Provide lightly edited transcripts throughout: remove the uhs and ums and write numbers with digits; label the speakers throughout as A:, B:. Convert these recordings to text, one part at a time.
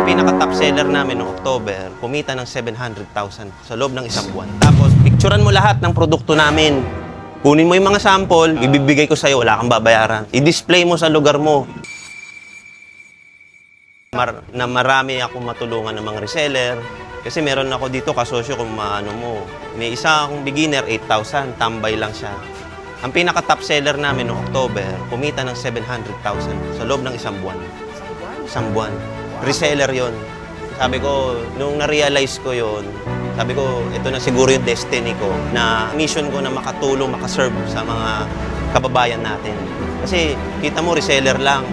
A: Ang pinaka-top seller namin noong October, kumita ng 700,000 sa loob ng isang buwan. Tapos, picturean mo lahat ng produkto namin. Kunin mo yung mga sample, ibibigay ko sa'yo, wala kang babayaran. I-display mo sa lugar mo. Marami akong matulungan ng mga reseller. Kasi meron ako dito kasosyo kung maano mo. May isa akong beginner, 8,000, tambay lang siya. Ang pinaka-top seller namin noong October, kumita ng 700,000 sa loob ng isang buwan. Isang buwan. Reseller yon. Sabi ko, nung na-realize ko yon, sabi ko, ito na siguro yung destiny ko, na mission ko na makatulong, makaserve sa mga kababayan natin. Kasi kita mo, reseller lang.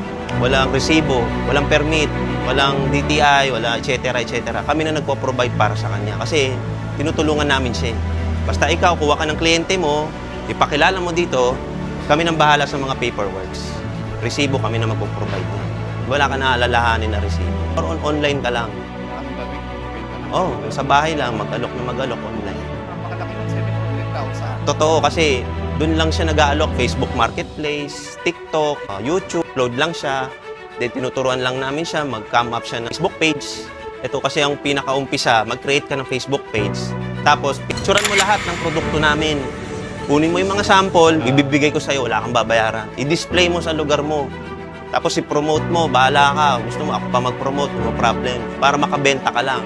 A: Walang resibo, walang permit, walang DTI, wala etc. etc. Kami na nagpo-provide para sa kanya kasi tinutulungan namin siya. Basta ikaw, kuha ka ng kliyente mo, ipakilala mo dito, kami nang bahala sa mga paperworks. Resibo kami na magpo-provide niya. Wala ka na alalahanin na resibo. Or online ka lang. Oh, sa bahay lang, mag-alok online.
B: Napakalaki ng 700,000.
A: Totoo kasi doon lang siya nag-aalok, Facebook Marketplace, TikTok, YouTube, upload lang siya. Then tinuturuan lang namin siya, mag-come up siya ng Facebook page. Ito kasi ang pinaka-umpisa, mag-create ka ng Facebook page. Tapos, picturean mo lahat ng produkto namin. Kunin mo yung mga sample, ibibigay ko sa'yo, wala kang babayaran. I-display mo sa lugar mo. Tapos i-promote mo, bahala ka. Gusto mo ako pa mag-promote, no problem. Para makabenta ka lang.